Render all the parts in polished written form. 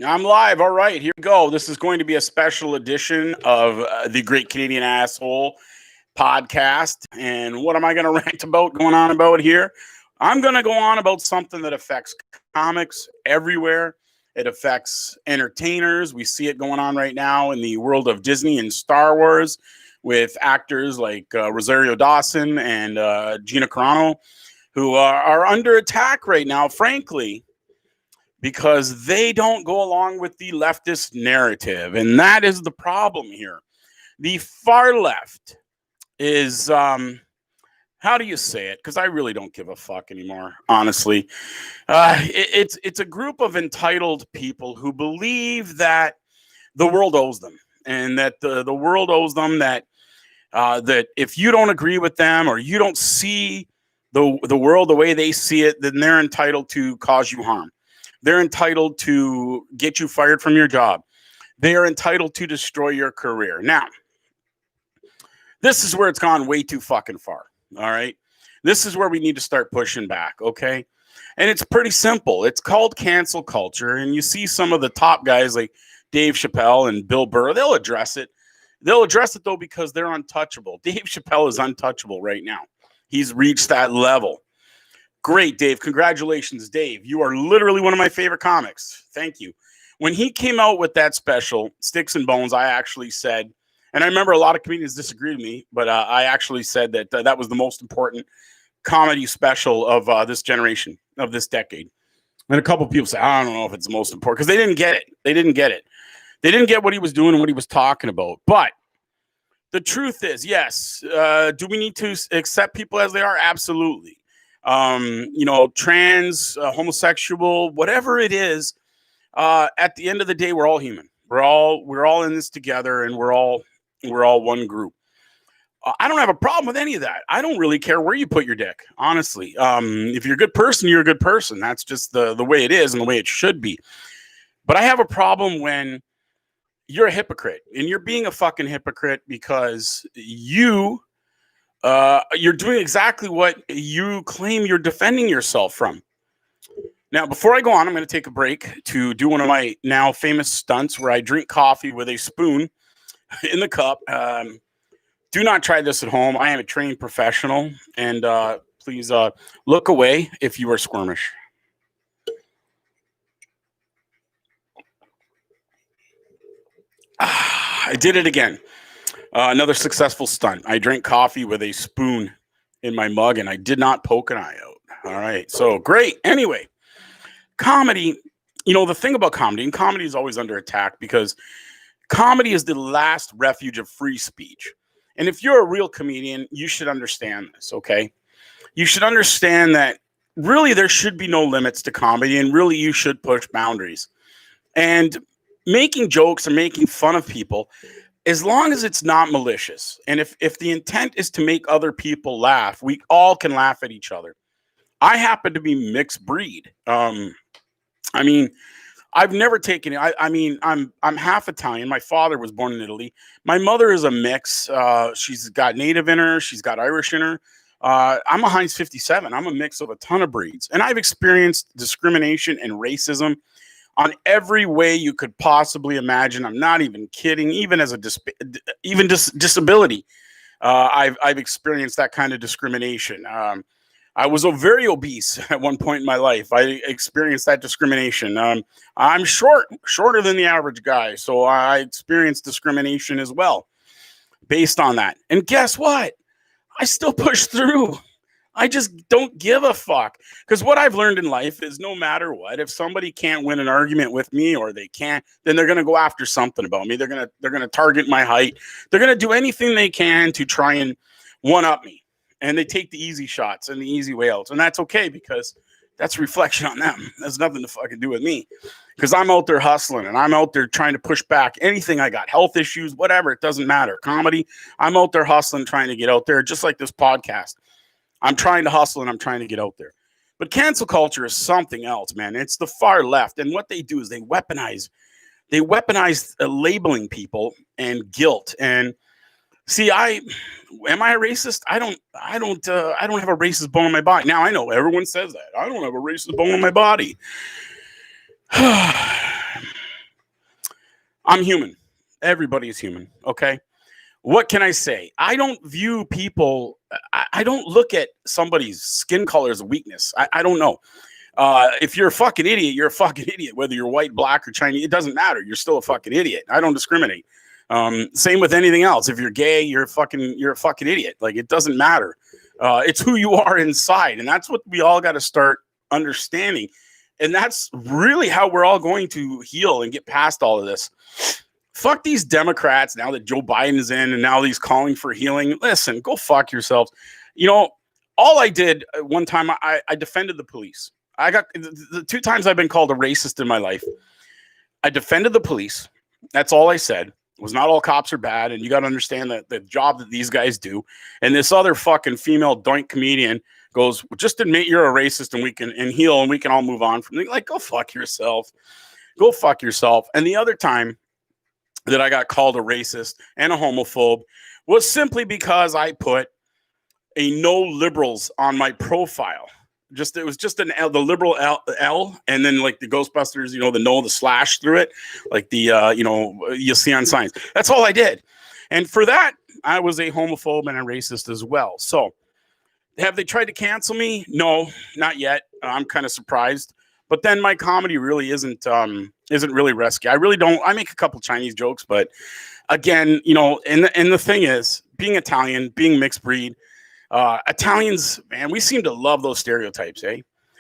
I'm live. All right, here we go. This is going to be a special edition of the Great Canadian Asshole podcast. And what am I going to rant about, going on about here? I'm going to go on about something that affects comics everywhere. It affects entertainers. We see it going on right now in the world of Disney and Star Wars with actors like Rosario Dawson and Gina Carano, who are under attack right now, frankly, because they don't go along with the leftist narrative. And that is the problem here. The far left is, how do you say it? Because I really don't give a fuck anymore, honestly. It's a group of entitled people who believe that the world owes them, and that the world owes them, that if you don't agree with them or you don't see the world the way they see it, then they're entitled to cause you harm. They're entitled to get you fired from your job. They are entitled to destroy your career. Now, this is where it's gone way too fucking far. All right. This is where we need to start pushing back. Okay. And it's pretty simple. It's called cancel culture. And you see some of the top guys like Dave Chappelle and Bill Burr, they'll address it. They'll address it, though, because they're untouchable. Dave Chappelle is untouchable right now. He's reached that level. Great, Dave. Congratulations, Dave. You are literally one of my favorite comics. Thank you. When he came out with that special, Sticks and Bones, I actually said, and I remember a lot of comedians disagreed with me, but I actually said that that was the most important comedy special of this generation, of this decade. And a couple of people say, I don't know if it's the most important, because they didn't get it. They didn't get it. They didn't get what he was doing and what he was talking about. But the truth is, yes, do we need to accept people as they are? Absolutely. Trans, homosexual, whatever it is, at the end of the day, we're all human. We're all in this together, and we're all one group. I don't have a problem with any of that. I don't really care where you put your dick, honestly. If you're a good person, you're a good person. That's just the way it is and the way it should be. But I have a problem when you're a hypocrite, and you're being a fucking hypocrite because you're doing exactly what you claim you're defending yourself from. Now, before I go on, I'm going to take a break to do one of my now famous stunts where I drink coffee with a spoon in the cup. Do not try this at home. I am a trained professional, and please look away if you are squirmish. I did it again. Another successful stunt. I drank coffee with a spoon in my mug, and I did not poke an eye out. All right. So great. Anyway, comedy, the thing about comedy, and comedy is always under attack because comedy is the last refuge of free speech. And if you're a real comedian, you should understand this, okay? You should understand that really there should be no limits to comedy, and really you should push boundaries. And making jokes or making fun of people, as long as it's not malicious, and if the intent is to make other people laugh, we all can laugh at each other. I happen to be mixed breed. I've never taken it. I'm half Italian. My father was born in Italy. My mother is a mix. She's got native in her. She's got Irish in her. I'm a Heinz 57. I'm a mix of a ton of breeds, and I've experienced discrimination and racism on every way you could possibly imagine. I'm not even kidding. Even as a disability, I've experienced that kind of discrimination. I was very obese at one point in my life. I experienced that discrimination. I'm shorter than the average guy, so I experienced discrimination as well based on that. And guess what? I still push through. I just don't give a fuck. Because what I've learned in life is no matter what, if somebody can't win an argument with me, or they can't, then they're going to go after something about me. They're going to target my height. They're going to do anything they can to try and one up me. And they take the easy shots and the easy way out. And that's okay, because that's a reflection on them. That's nothing to fucking do with me. Because I'm out there hustling, and I'm out there trying to push back anything I got, health issues, whatever, it doesn't matter. Comedy, I'm out there hustling, trying to get out there, just like this podcast. I'm trying to hustle, and I'm trying to get out there. But cancel culture is something else, man. It's the far left. And what they do is they weaponize labeling people and guilt. And see, am I a racist? I don't have a racist bone in my body. Now, I know everyone says that. I don't have a racist bone in my body. I'm human. Everybody is human. Okay. What can I say? I don't view people, I don't look at somebody's skin color as a weakness. I don't know. If you're a fucking idiot, you're a fucking idiot. Whether you're white, black, or Chinese, it doesn't matter. You're still a fucking idiot. I don't discriminate. Same with anything else. If you're gay, you're a fucking idiot. Like, it doesn't matter. It's who you are inside, and that's what we all got to start understanding. And that's really how we're all going to heal and get past all of this. Fuck these Democrats now that Joe Biden is in and now he's calling for healing. Listen, go fuck yourselves. You know, all I did one time, I defended the police. I got the 2 times I've been called a racist in my life. I defended the police. That's all I said. It was not all cops are bad. And you got to understand that the job that these guys do. And this other fucking female doink comedian goes, well, just admit you're a racist and we can heal and we can all move on from it. Like, go fuck yourself. Go fuck yourself. And the other time that I got called a racist and a homophobe was simply because I put a no liberals on my profile. It was just an L, the liberal L, and then like the Ghostbusters, you know, the no, the slash through it, like the, you know, you see on signs. That's all I did. And for that, I was a homophobe and a racist as well. So have they tried to cancel me? No, not yet. I'm kind of surprised. But then my comedy really isn't really risky. I really don't. I make a couple Chinese jokes, but again, you know, and the thing is, being Italian, being mixed breed, Italians, man, we seem to love those stereotypes, eh?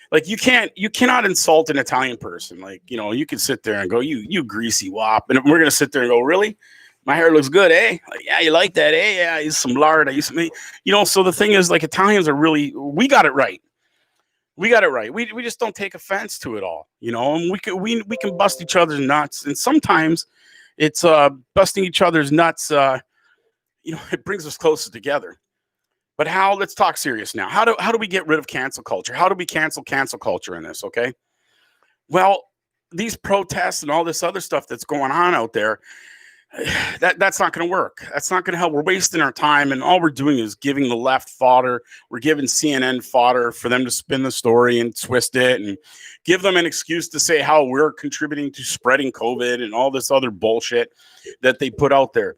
Like you cannot insult an Italian person. Like, you know, you can sit there and go, you greasy wop, and we're gonna sit there and go, really? My hair looks good, eh? Like, yeah, you like that, eh? Yeah, I use some lard. I use some, you know. So the thing is, like, Italians are really, we got it right. We got it right. We just don't take offense to it all, you know. And we can bust each other's nuts, and sometimes it's busting each other's nuts. You know, it brings us closer together. But how? Let's talk serious now. How do we get rid of cancel culture? How do we cancel culture in this? Okay. Well, these protests and all this other stuff that's going on out there, that's not going to work. That's not going to help. We're wasting our time, and all we're doing is giving the left fodder. We're giving CNN fodder for them to spin the story and twist it and give them an excuse to say how we're contributing to spreading COVID and all this other bullshit that they put out there.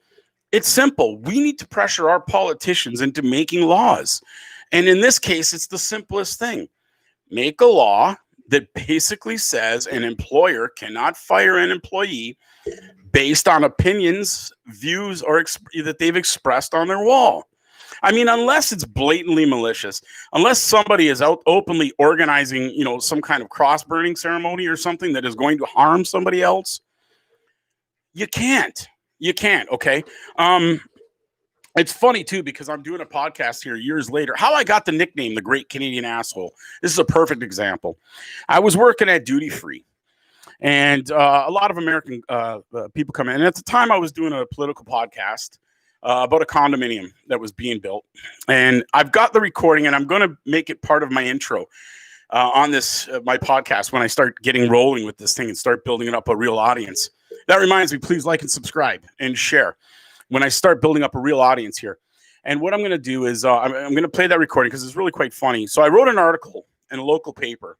It's simple. We need to pressure our politicians into making laws. And in this case, it's the simplest thing. Make a law that basically says an employer cannot fire an employee based on opinions, views, or that they've expressed on their wall. I mean, unless it's blatantly malicious, unless somebody is out openly organizing, you know, some kind of cross-burning ceremony or something that is going to harm somebody else, you can't. You can't, okay? It's funny, too, because I'm doing a podcast here years later. How I got the nickname, the Great Canadian Asshole. This is a perfect example. I was working at Duty Free, and a lot of American people come in. And at the time, I was doing a political podcast about a condominium that was being built. And I've got the recording, and I'm going to make it part of my intro on this, my podcast, when I start getting rolling with this thing and start building up a real audience. That reminds me, please like and subscribe and share when I start building up a real audience here. And what I'm going to do is I'm going to play that recording because it's really quite funny. So I wrote an article in a local paper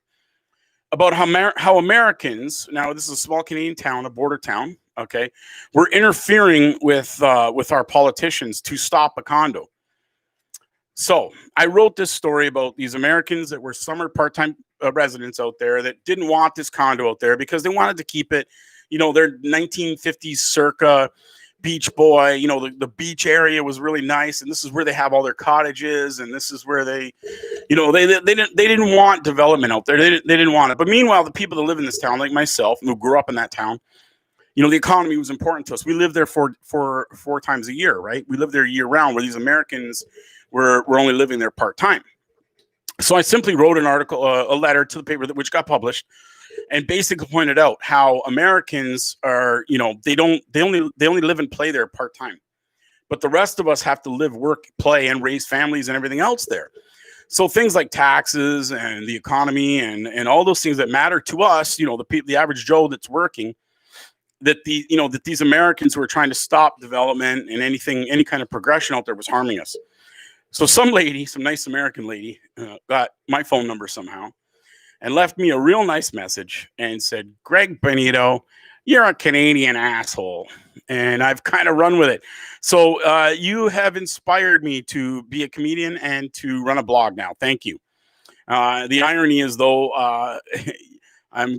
about how Americans, now this is a small Canadian town, a border town, okay, we're interfering with our politicians to stop a condo. So I wrote this story about these Americans that were summer part-time residents out there that didn't want this condo out there because they wanted to keep it, you know, their 1950s circa beach boy, you know, the beach area was really nice. And this is where they have all their cottages. And this is where they, you know, they didn't want development out there. They didn't want it. But meanwhile, the people that live in this town, like myself, who grew up in that town, you know, the economy was important to us. We lived there for 4 times a year, right? We lived there year round, where these Americans were only living there part-time. So I simply wrote an article, a letter to the paper which got published, and basically pointed out how Americans are, you know, they only live and play there part-time, but the rest of us have to live, work, play, and raise families and everything else there. So things like taxes and the economy and all those things that matter to us, you know, the average Joe that's working, that these Americans who are trying to stop development and any kind of progression out there was harming us. So some nice American lady got my phone number somehow and left me a real nice message and said, Greg Benito, you're a Canadian asshole. And I've kind of run with it. So you have inspired me to be a comedian and to run a blog now. Thank you. The irony is, though,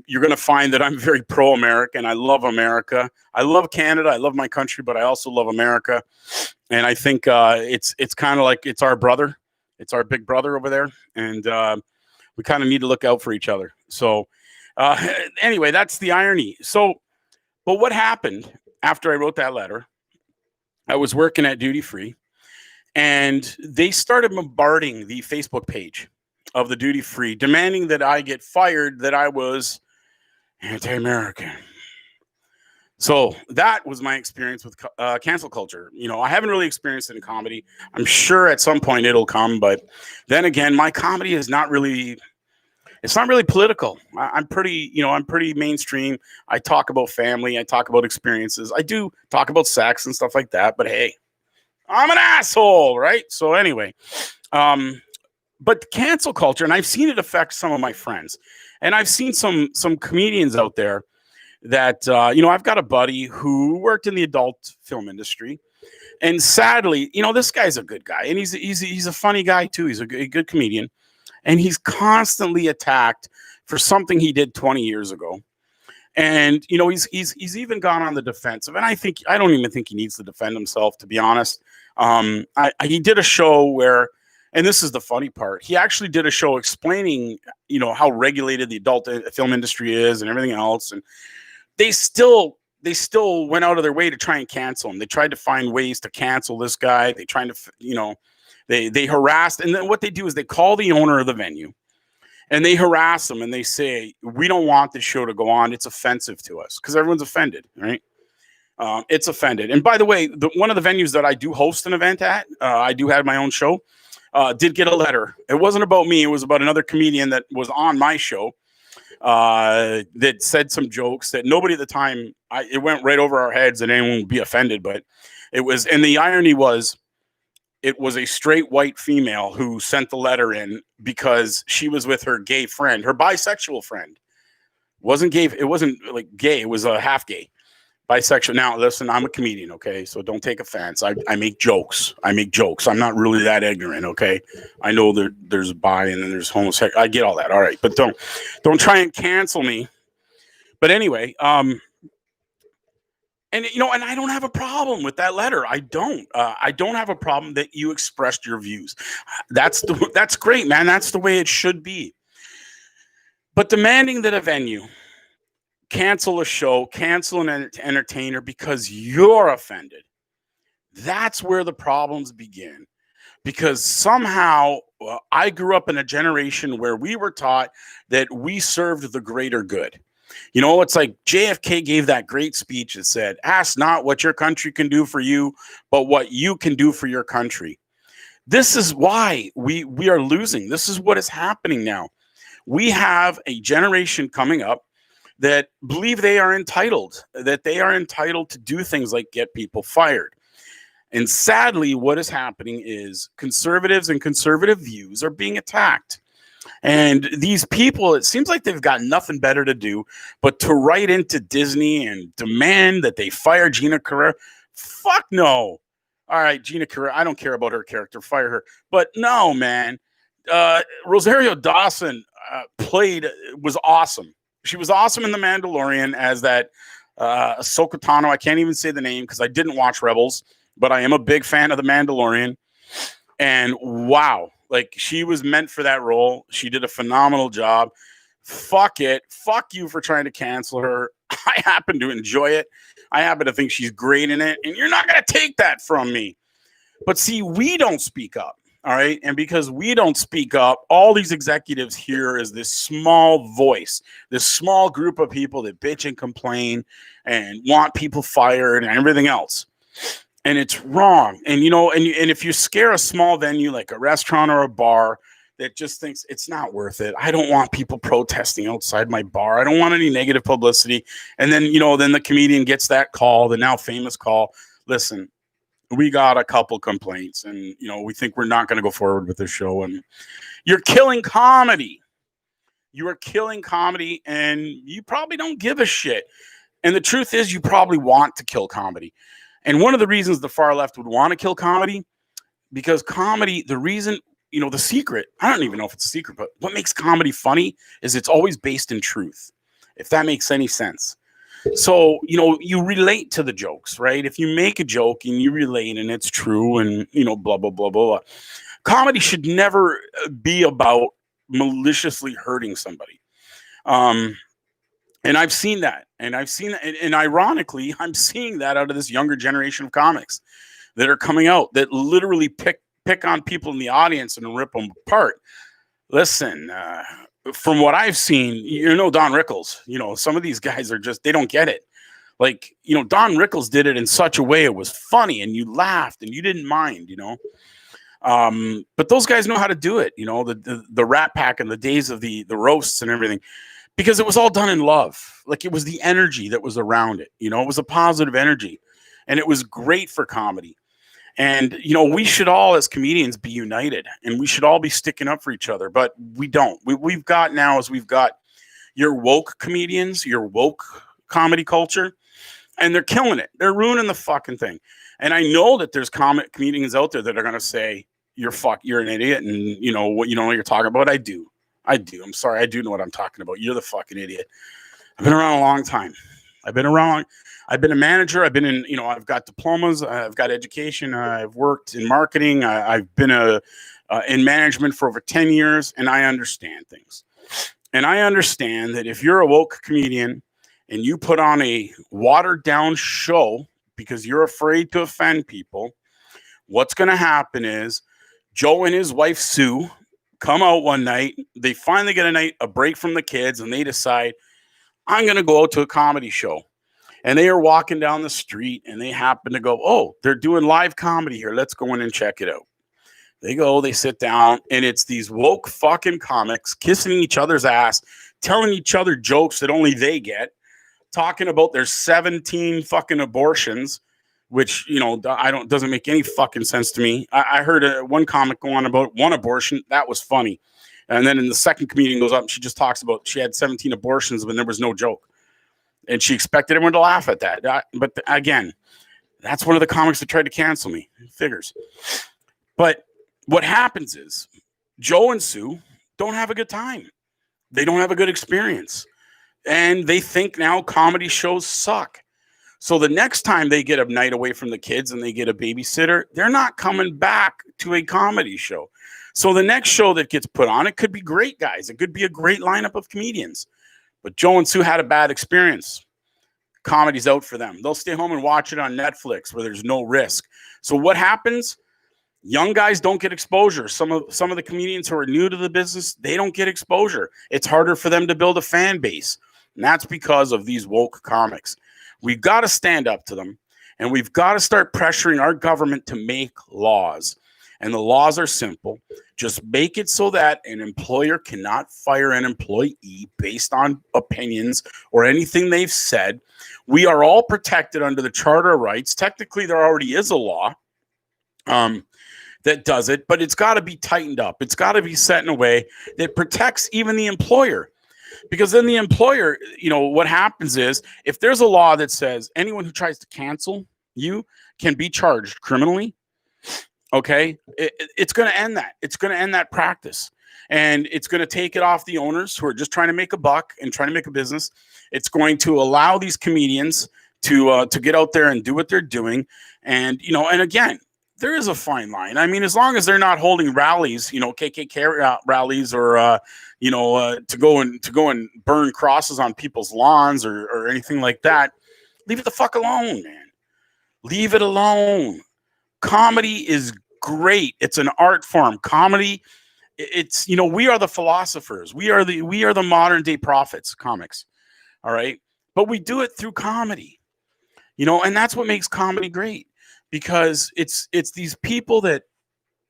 you're going to find that I'm very pro-American. I love America. I love Canada. I love my country, but I also love America. And I think it's kind of like it's our brother. It's our big brother over there. And we kind of need to look out for each other. So anyway, that's the irony. So, but what happened after I wrote that letter? I was working at Duty Free, and they started bombarding the Facebook page of the Duty Free, demanding that I get fired, that I was anti-American. So that was my experience with cancel culture. You know, I haven't really experienced it in comedy. I'm sure at some point it'll come, but then again, my comedy is not really, it's not really political. I'm pretty, you know, I'm pretty mainstream. I talk about family. I talk about experiences. I do talk about sex and stuff like that, but hey, I'm an asshole, right? So anyway, but cancel culture, and I've seen it affect some of my friends, and I've seen some comedians out there that you know, I've got a buddy who worked in the adult film industry, and sadly, you know, this guy's a good guy, and he's a funny guy too. He's a good comedian, and he's constantly attacked for something he did 20 years ago. And you know, he's even gone on the defensive, and I don't even think he needs to defend himself, to be honest. He did a show where, and this is the funny part, he actually did a show explaining, you know, how regulated the adult film industry is and everything else, and they still went out of their way to try and cancel him. They tried to find ways to cancel this guy. They tried to, you know, they harassed, and then what they do is they call the owner of the venue, and they harass them, and they say, we don't want this show to go on. It's offensive to us, because everyone's offended, right? It's offended. And by the way, one of the venues that I do host an event at, I do have my own show, did get a letter. It wasn't about me. It was about another comedian that was on my show that said some jokes that nobody at the time, it went right over our heads and anyone would be offended. But it was, and the irony was, it was a straight white female who sent the letter in because she was with her gay friend, her bisexual friend. Wasn't gay. It wasn't like gay. It was a half gay. Bisexual. Now, listen, I'm a comedian, okay? So don't take offense. I make jokes. I make jokes. I'm not really that ignorant, okay? I know there's bi and then there's homosexual. I get all that. All right. But don't try and cancel me. But anyway, and you know, and I don't have a problem with that letter. I don't have a problem that you expressed your views. That's great, man. That's the way it should be. But demanding that a venue cancel a show, cancel an entertainer because you're offended, that's where the problems begin. Because somehow I grew up in a generation where we were taught that we served the greater good. You know, it's like JFK gave that great speech that said, ask not what your country can do for you, but what you can do for your country. This is why we are losing. This is what is happening now. We have a generation coming up that believe they are entitled to do things like get people fired. And sadly, what is happening is conservatives and conservative views are being attacked. And these people, it seems like they've got nothing better to do but to write into Disney and demand that they fire Gina Carano. Fuck no. All right, Gina Carano, I don't care about her character. Fire her. But no, man. Rosario Dawson was awesome. She was awesome in The Mandalorian as that Ahsoka Tano. I can't even say the name because I didn't watch Rebels, but I am a big fan of The Mandalorian. And wow, like she was meant for that role. She did a phenomenal job. Fuck it. Fuck you for trying to cancel her. I happen to enjoy it. I happen to think she's great in it. And you're not going to take that from me. But see, we don't speak up. All right. And because we don't speak up, all these executives here is this small voice, this small group of people that bitch and complain and want people fired and everything else. And it's wrong. And, you know, and if you scare a small venue like a restaurant or a bar that just thinks it's not worth it, I don't want people protesting outside my bar. I don't want any negative publicity. And then, you know, then the comedian gets that call, the now famous call. Listen, we got a couple complaints and, you know, we think we're not going to go forward with this show. And you're killing comedy. You are killing comedy and you probably don't give a shit. And the truth is, you probably want to kill comedy. And one of the reasons the far left would want to kill comedy, because comedy, the reason, the secret, I don't even know if it's a secret, but what makes comedy funny is it's always based in truth, if that makes any sense. So, you relate to the jokes, right? If you make a joke and you relate and it's true and, blah, blah, blah, blah, blah. Comedy should never be about maliciously hurting somebody. And I've seen that. And ironically, I'm seeing that out of this younger generation of comics that are coming out that literally pick on people in the audience and rip them apart. Listen, from what I've seen, Don Rickles, some of these guys are just, they don't get it. Like, Don Rickles did it in such a way it was funny and you laughed and you didn't mind, but those guys know how to do it, the Rat Pack and the days of the roasts and everything, because it was all done in love. Like, it was the energy that was around it, it was a positive energy, and it was great for comedy. And, we should all, as comedians, be united, and we should all be sticking up for each other, but we don't. We've got your woke comedians, your woke comedy culture, and they're killing it. They're ruining the fucking thing. And I know that there's comedians out there that are going to say, you're an idiot, and you don't know what you're talking about. I do. I'm sorry. I do know what I'm talking about. You're the fucking idiot. I've been around a long time. I've been a manager. I've been in, I've got diplomas. I've got education. I've worked in marketing. I've been in management for over 10 years, and I understand things. And I understand that if you're a woke comedian and you put on a watered down show because you're afraid to offend people, what's going to happen is Joe and his wife, Sue, come out one night. They finally get a break from the kids, and they decide, I'm going to go out to a comedy show. And they are walking down the street, and they happen to go, oh, they're doing live comedy here. Let's go in and check it out. They go, they sit down, and it's these woke fucking comics kissing each other's ass, telling each other jokes that only they get, talking about their 17 fucking abortions, which, doesn't make any fucking sense to me. I heard one comic go on about one abortion. That was funny. And then in the second comedian goes up and she just talks about she had 17 abortions, but there was no joke. And she expected everyone to laugh at that. But again, that's one of the comics that tried to cancel me. Figures. But what happens is Joe and Sue don't have a good time. They don't have a good experience. And they think now comedy shows suck. So the next time they get a night away from the kids and they get a babysitter, they're not coming back to a comedy show. So the next show that gets put on, it could be great, guys. It could be a great lineup of comedians. But Joe and Sue had a bad experience. Comedy's out for them. They'll stay home and watch it on Netflix where there's no risk. So what happens? Young guys don't get exposure. Some of the comedians who are new to the business, they don't get exposure. It's harder for them to build a fan base. And that's because of these woke comics. We've got to stand up to them, and we've got to start pressuring our government to make laws. And the laws are simple. Just make it so that an employer cannot fire an employee based on opinions or anything they've said. We are all protected under the Charter of Rights. Technically, there already is a law that does it, but it's got to be tightened up. It's got to be set in a way that protects even the employer. Because then the employer, what happens is if there's a law that says anyone who tries to cancel you can be charged criminally, okay, it's going to end that. It's going to end that practice. And it's going to take it off the owners who are just trying to make a buck and trying to make a business. It's going to allow these comedians to get out there and do what they're doing. And, and again, there is a fine line. I mean, as long as they're not holding rallies, KKK rallies or, to go and burn crosses on people's lawns or anything like that, leave it the fuck alone, man. Leave it alone. Comedy is great. It's an art form. Comedy, it's, we are the philosophers. We are the modern day prophets, comics. All right. But we do it through comedy, and that's what makes comedy great. Because it's these people that,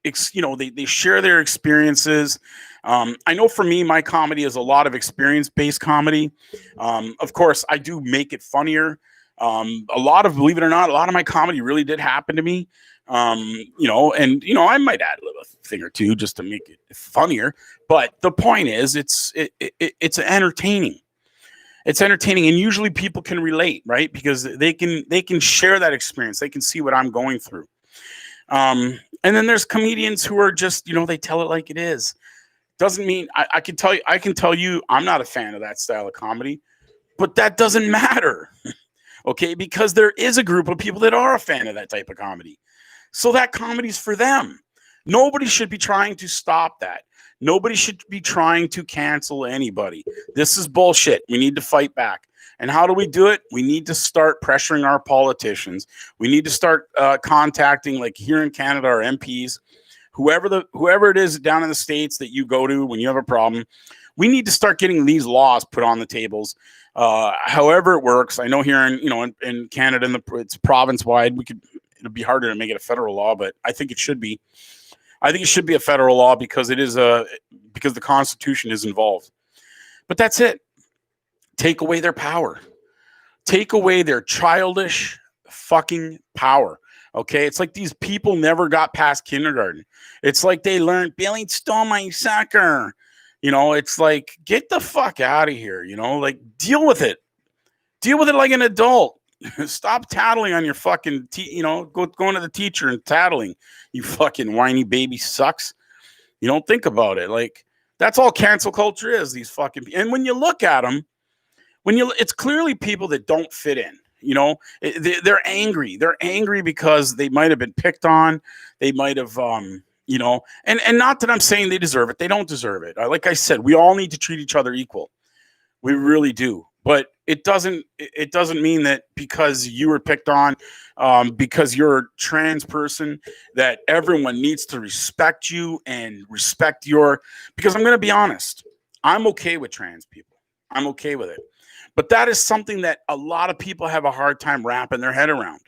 they share their experiences. I know for me, my comedy is a lot of experience-based comedy. Of course, I do make it funnier. Believe it or not, a lot of my comedy really did happen to me. I might add a little thing or two just to make it funnier. But the point is, it's entertaining. It's entertaining, and usually people can relate, right? Because they can share that experience. They can see what I'm going through. And then there's comedians who are just, they tell it like it is. Doesn't mean I can tell you I'm not a fan of that style of comedy, but that doesn't matter. Okay, because there is a group of people that are a fan of that type of comedy. So that comedy's for them. Nobody should be trying to stop that. Nobody should be trying to cancel anybody. This is bullshit. We need to fight back. And how do we do it? We need to start pressuring our politicians. We need to start contacting, like here in Canada, our MPs, whoever it is down in the States that you go to when you have a problem. We need to start getting these laws put on the tables. However it works. I know here in Canada, it's province wide. It'll be harder to make it a federal law, but I think it should be. I think it should be a federal law because because the Constitution is involved. But that's it. Take away their power. Take away their childish fucking power. Okay, it's like these people never got past kindergarten. It's like they learned Billy stole my sucker. It's like, get the fuck out of here. Like, deal with it. Deal with it like an adult. Stop tattling on your fucking, going to the teacher and tattling. You fucking whiny baby sucks. You don't think about it. Like, that's all cancel culture is. These fucking, and when you look at them, it's clearly people that don't fit in. They're angry. They're angry because they might have been picked on. They might have, and not that I'm saying they deserve it. They don't deserve it. Like I said, we all need to treat each other equal. We really do. But it doesn't mean that because you were picked on, because you're a trans person, that everyone needs to respect you and respect because I'm going to be honest. I'm okay with trans people. I'm okay with it. But that is something that a lot of people have a hard time wrapping their head around.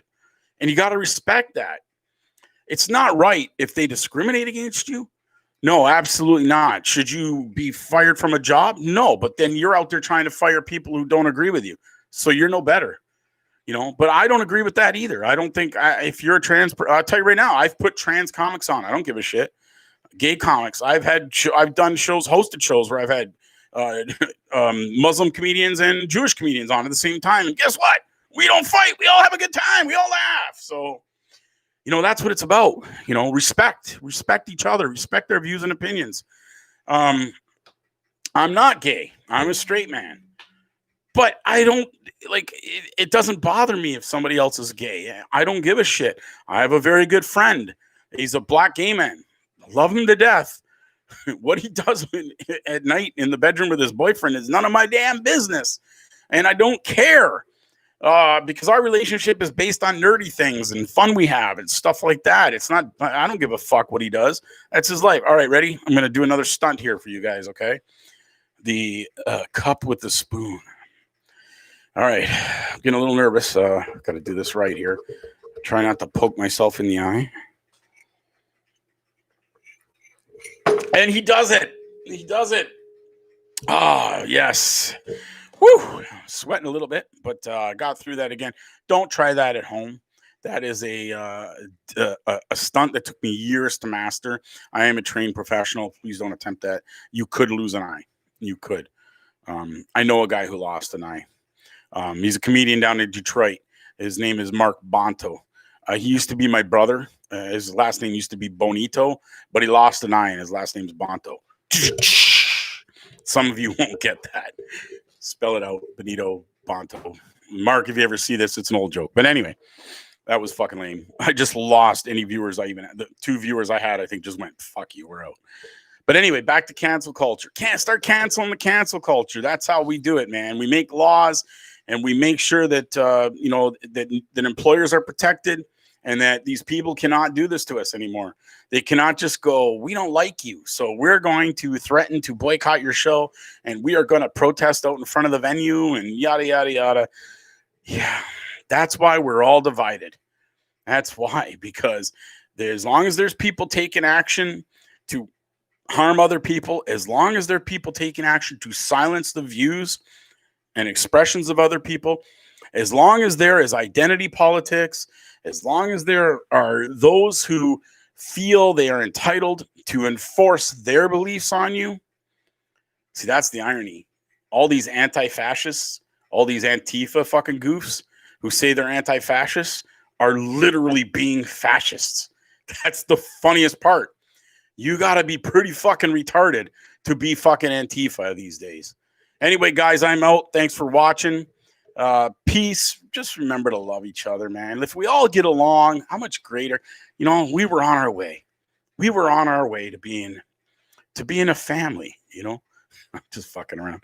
And you got to respect that. It's not right if they discriminate against you. No, absolutely not. Should you be fired from a job? No, but then you're out there trying to fire people who don't agree with you. So you're no better. But I don't agree with that either. I don't think if you're a trans, I'll tell you right now, I've put trans comics on. I don't give a shit. Gay comics. I've done shows, hosted shows where I've had Muslim comedians and Jewish comedians on at the same time. And guess what? We don't fight. We all have a good time. We all laugh. So, that's what it's about. Respect each other, respect their views and opinions. I'm not gay. I'm a straight man, but I don't it doesn't bother me if somebody else is gay. I don't give a shit. I have a very good friend. He's a black gay man. I love him to death. What he does at night in the bedroom with his boyfriend is none of my damn business. And I don't care because our relationship is based on nerdy things and fun we have and stuff like that. It's not, I don't give a fuck what he does. That's his life. All right, ready? I'm going to do another stunt here for you guys, okay? The cup with the spoon. All right. I'm getting a little nervous. Got to do this right here. Try not to poke myself in the eye. And he does it. He does it. Ah, yes. Woo. Sweating a little bit, but got through that again. Don't try that at home. That is a stunt that took me years to master. I am a trained professional. Please don't attempt that. You could lose an eye. You could. I know a guy who lost an eye. He's a comedian down in Detroit. His name is Mark Bonto. He used to be my brother. His last name used to be Bonito, but he lost an eye, and his last name is Bonto. Some of you won't get that. Spell it out, Bonito, Bonto. Mark, if you ever see this, it's an old joke. But anyway, that was fucking lame. I just lost any viewers I even had. The 2 viewers I had, I think, just went, fuck you, we're out. But anyway, back to cancel culture. Can't start canceling the cancel culture. That's how we do it, man. We make laws, and we make sure that that employers are protected, and that these people cannot do this to us anymore. They cannot just go, we don't like you, so we're going to threaten to boycott your show, and we are going to protest out in front of the venue, and yada, yada, yada. Yeah, that's why we're all divided. That's why, because as long as there's people taking action to harm other people, as long as there are people taking action to silence the views and expressions of other people, as long as there is identity politics, as long as there are those who feel they are entitled to enforce their beliefs on you. See, that's the irony. All these anti-fascists, all these Antifa fucking goofs who say they're anti-fascists are literally being fascists. That's the funniest part. You got to be pretty fucking retarded to be fucking Antifa these days. Anyway, guys, I'm out. Thanks for watching. Peace. Just remember to love each other, man. If we all get along, how much greater. You know, we were on our way. We were on our way to being a family, you know. Just fucking around.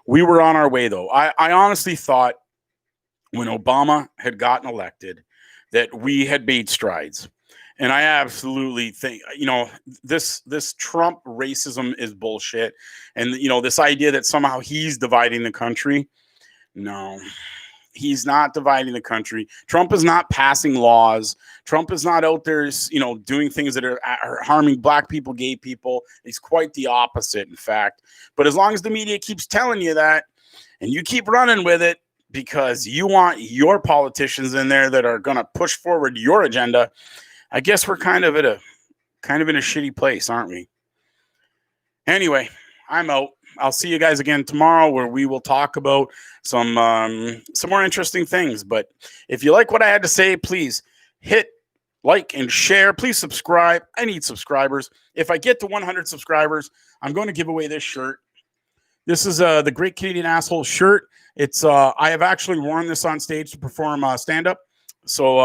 We were on our way, though. I honestly thought when Obama had gotten elected that we had made strides. And I absolutely think, you know, this Trump racism is bullshit. And, you know, this idea that somehow he's dividing the country. No, he's not dividing the country. Trump is not passing laws. Trump is not out there, you know, doing things that are harming black people, gay people. He's quite the opposite, in fact. But as long as the media keeps telling you that and you keep running with it because you want your politicians in there that are going to push forward your agenda, I guess we're kind of in a shitty place, aren't we? Anyway, I'm out. I'll see you guys again tomorrow where we will talk about some more interesting things. But if you like what I had to say, please hit like and share. Please subscribe. I need subscribers. If I get to 100 subscribers, I'm going to give away this shirt. This is the Great Canadian Asshole shirt. It's I have actually worn this on stage to perform stand-up. So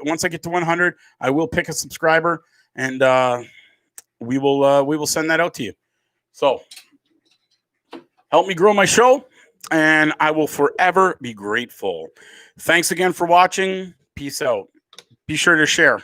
once I get to 100, I will pick a subscriber, and we will send that out to you. So help me grow my show, and I will forever be grateful. Thanks again for watching. Peace out. Be sure to share.